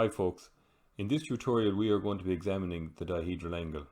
Hi folks, in this tutorial we are going to be examining the dihedral angle,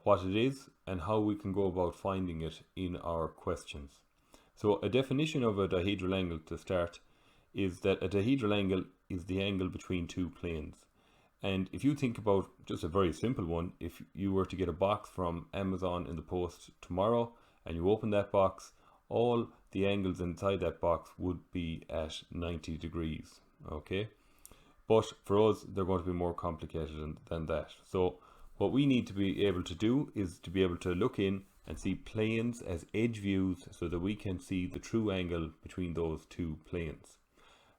what it is and how we can go about finding it in our questions. So a definition of a dihedral angle to start is that a dihedral angle is the angle between two planes. And if you think about just a very simple one, if you were to get a box from Amazon in the post tomorrow and you open that box, all the angles inside that box would be at 90 degrees, okay? But for us, they're going to be more complicated than that. So what we need to be able to do is to be able to look in and see planes as edge views so that we can see the true angle between those two planes.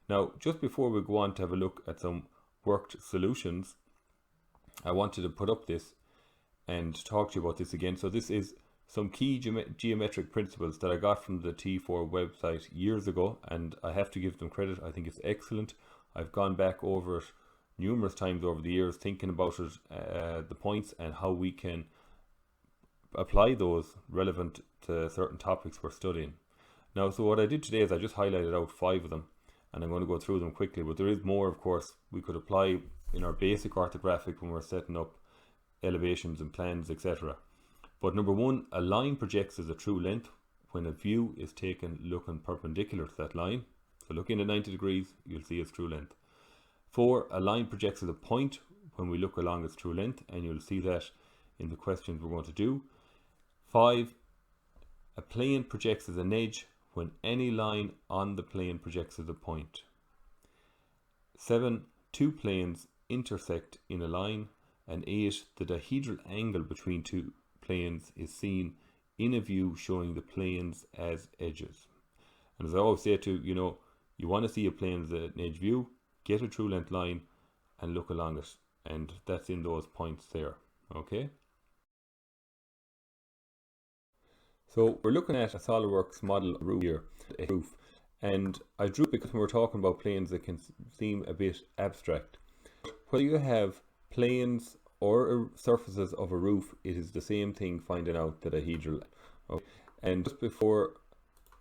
Now, just before we go on to have a look at some worked solutions, I wanted to put up this and talk to you about this again. So this is some key geometric principles that I got from the T4 website years ago, and I have to give them credit. I think it's excellent. I've gone back over it numerous times over the years, thinking about it, the points and how we can apply those relevant to certain topics we're studying. Now, so what I did today is I just highlighted out 5 of them, and I'm going to go through them quickly, but there is more, of course, we could apply in our basic orthographic when we're setting up elevations and plans, etc. But number 1, a line projects as a true length when a view is taken looking perpendicular to that line. So looking at 90 degrees, you'll see its true length. 4, a line projects as a point when we look along its true length, and you'll see that in the questions we're going to do. 5, a plane projects as an edge when any line on the plane projects as a point. 7, 2 planes intersect in a line. And 8, the dihedral angle between two planes is seen in a view showing the planes as edges. And as I always say to you, you want to see a plane as an edge view, get a true length line and look along it, and that's in those points there, okay? So we're looking at a SolidWorks model roof here, a roof, and I drew it because when we're talking about planes that can seem a bit abstract. Whether you have planes or surfaces of a roof, it is the same thing finding out the dihedral. Okay. And just before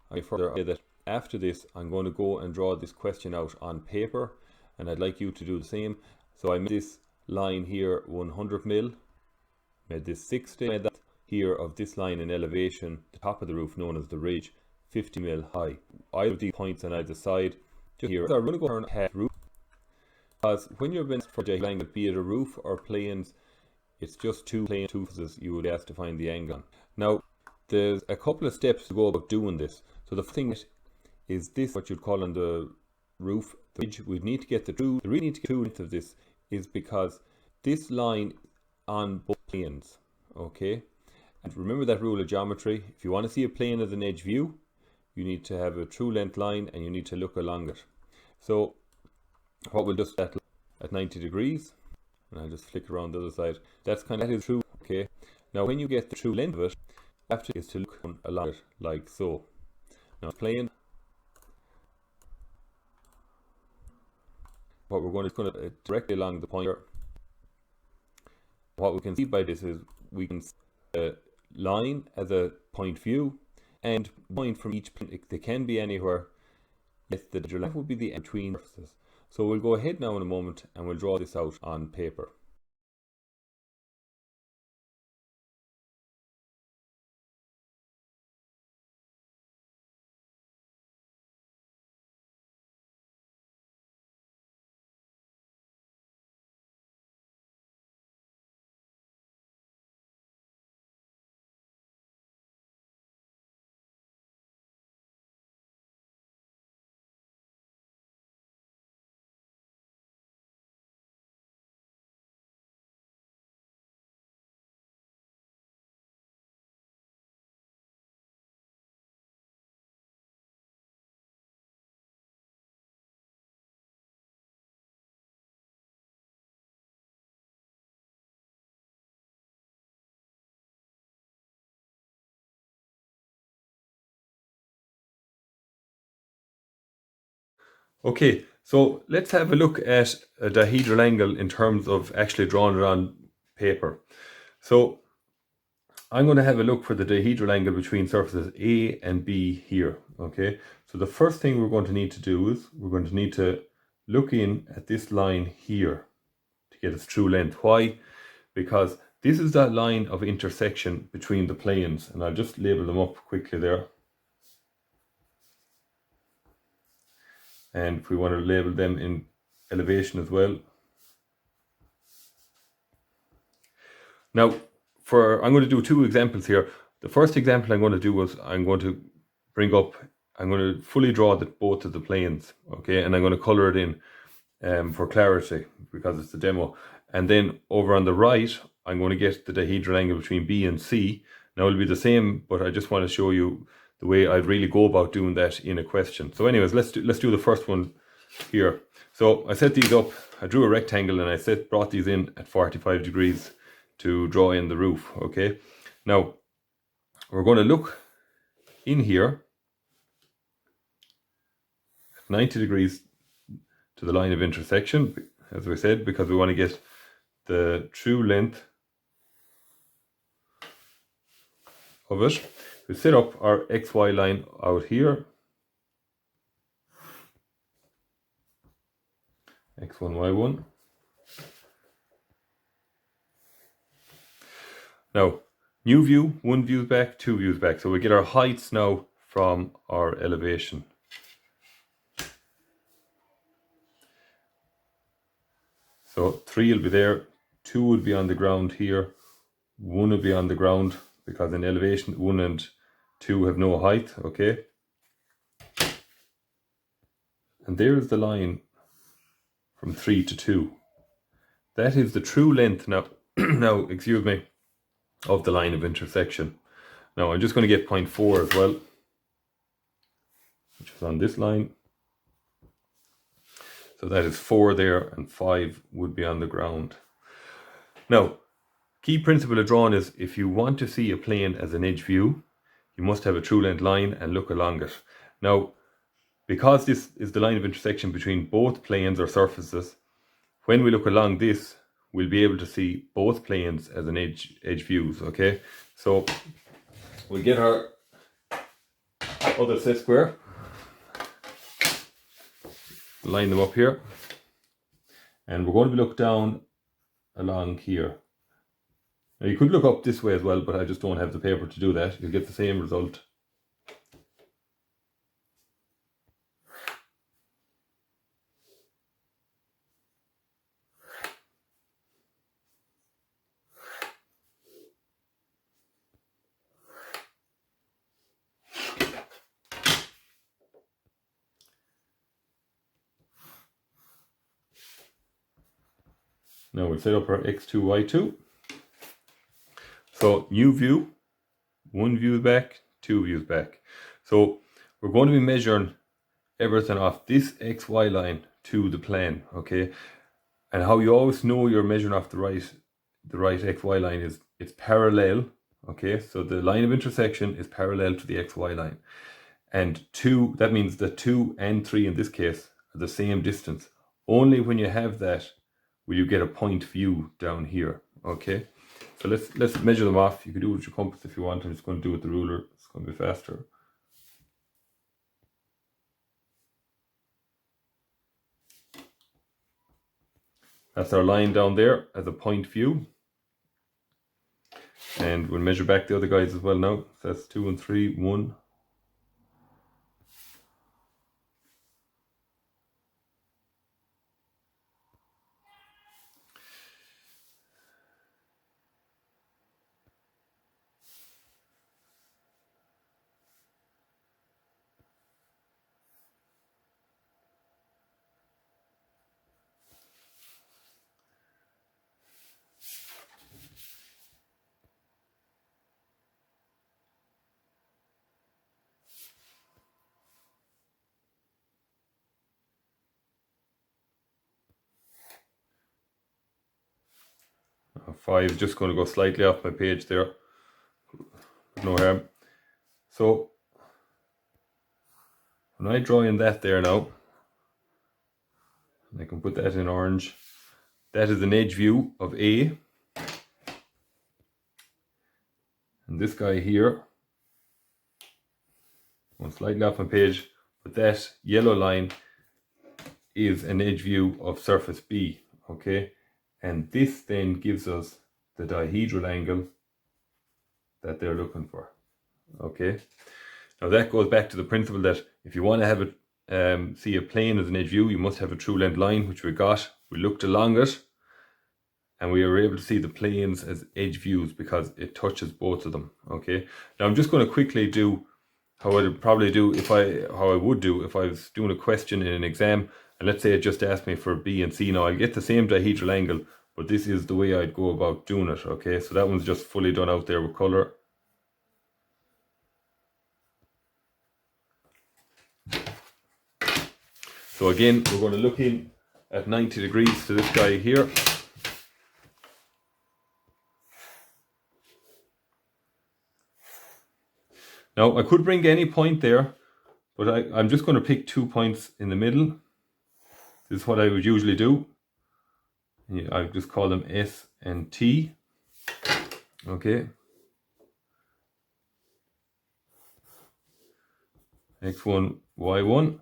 I further say that after this, I'm going to go and draw this question out on paper, and I'd like you to do the same. So I made this line here 100 mil, made this 60, made that here of this line in elevation, the top of the roof known as the ridge, 50 mil high. Either of these points on either side, just here. So I'm going to go turn half roof, because when you're bent for the angle, be it a roof or planes, it's just two faces you would have to find the angle on. Now, there's a couple of steps to go about doing this. So the thing is this, what you'd call on the roof, the ridge. We need to get the reason need to get true length of this is because this line on both planes, okay? And remember that rule of geometry. If you want to see a plane as an edge view, you need to have a true length line and you need to look along it. So what we'll just set at 90 degrees, and I'll just flick around the other side. That is true, okay? Now when you get the true length of it, after is to look along it like so. Now plane, what we're going to directly along the pointer. What we can see by this is we can see a line as a point view, and point from each plane. They can be anywhere. Yes, the dihedral would be the end between surfaces. So we'll go ahead now in a moment and we'll draw this out on paper. Okay, so let's have a look at a dihedral angle in terms of actually drawing it on paper. So I'm going to have a look for the dihedral angle between surfaces A and B here, okay? So the first thing we're going to need to do is we're going to need to look in at this line here to get its true length. Why? Because this is that line of intersection between the planes, and I'll just label them up quickly there. And if we want to label them in elevation as well. Now, I'm going to do two examples here. The first example I'm going to do is I'm going to fully draw both of the planes, okay, and I'm going to color it in for clarity because it's a demo. And then over on the right, I'm going to get the dihedral angle between B and C. Now it'll be the same, but I just want to show you the way I'd really go about doing that in a question. So anyways, let's do the first one here. So I set these up, I drew a rectangle and I brought these in at 45 degrees to draw in the roof, okay? Now, we're going to look in here at 90 degrees to the line of intersection, as we said, because we want to get the true length of it. We set up our XY line out here, X1, Y1. Now, new view, one view back, two views back. So we get our heights now from our elevation. So 3 will be there, 2 would be on the ground here, 1 will be on the ground because in elevation 1 and 2 have no height, okay? And there is the line from 3 to 2. That is the true length now, excuse me, of the line of intersection. Now I'm just going to get 0.4 as well, which is on this line. So that is 4 there and 5 would be on the ground. Now, key principle of drawing is if you want to see a plane as an edge view, you must have a true length line and look along it. Now, because this is the line of intersection between both planes or surfaces, when we look along this, we'll be able to see both planes as an edge views, okay? So we get our other set square, line them up here, and we're going to look down along here. Now you could look up this way as well, but I just don't have the paper to do that. You'll get the same result. Now we'll set up our X2, Y2. So new view, one view back, two views back. So we're going to be measuring everything off this XY line to the plane, okay? And how you always know you're measuring off the right XY line is it's parallel, okay? So the line of intersection is parallel to the XY line. And 2, that means that 2 and 3 in this case are the same distance. Only when you have that will you get a point view down here, okay? So let's measure them off. You can do it with your compass if you want. I'm just going to do it with the ruler. It's going to be faster. That's our line down there as a point view. And we'll measure back the other guys as well now. So that's 2 and 3, 1. Five is just going to go slightly off my page there. No harm. So when I draw in that there now, I can put that in orange. That is an edge view of A. And this guy here, one slightly off my page, but that yellow line is an edge view of surface B, okay? And this then gives us the dihedral angle that they're looking for, okay? Now that goes back to the principle that if you want to have it, see a plane as an edge view, you must have a true length line, which we got. We looked along it, and we were able to see the planes as edge views because it touches both of them, okay? Now I'm just going to quickly do how I would probably do if I was doing a question in an exam, and let's say it just asked me for B and C. Now I'll get the same dihedral angle, but this is the way I'd go about doing it, okay? So that one's just fully done out there with colour. So again, we're going to look in at 90 degrees to this guy here. Now I could bring any point there, but I'm just going to pick 2 points in the middle. This is what I would usually do. I just call them S and T. Okay. X1, Y1.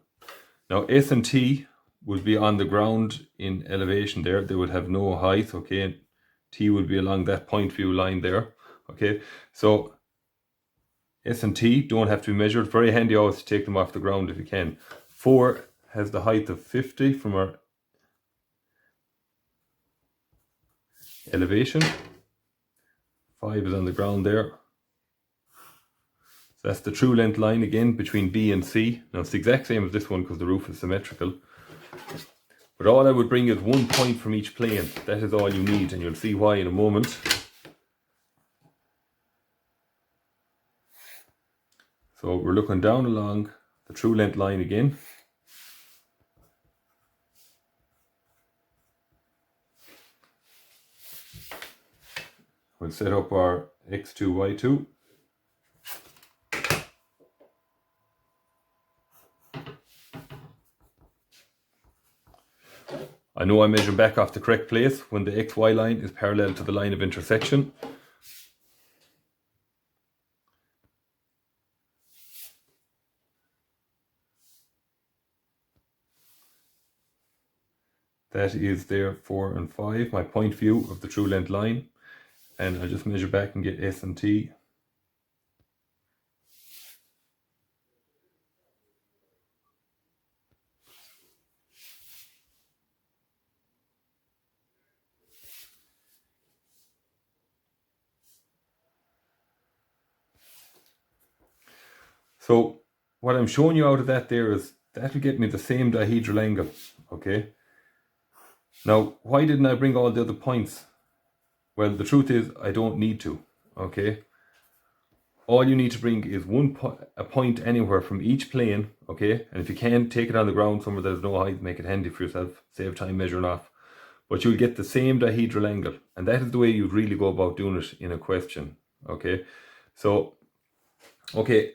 Now S and T would be on the ground in elevation there. They would have no height, okay? And T would be along that point view line there, okay? So S and T don't have to be measured. Very handy always to take them off the ground if you can. 4 has the height of 50 from our elevation. 5 is on the ground there. So that's the true length line again between B and C. Now it's the exact same as this one because the roof is symmetrical. But all I would bring is 1 point from each plane. That is all you need, and you'll see why in a moment. So we're looking down along the true length line again. We'll set up our X2, Y2. I know I'm measuring back off the correct place when the XY line is parallel to the line of intersection. That is there 4 and 5, my point view of the true length line. And I'll just measure back and get S and T. So what I'm showing you out of that there is that will get me the same dihedral angle, okay? Now, why didn't I bring all the other points? Well, the truth is I don't need to, okay? All you need to bring is a point anywhere from each plane, okay? And if you can, take it on the ground somewhere there's no height, make it handy for yourself, save time measuring off. But you'll get the same dihedral angle, and that is the way you'd really go about doing it in a question, okay? So, okay,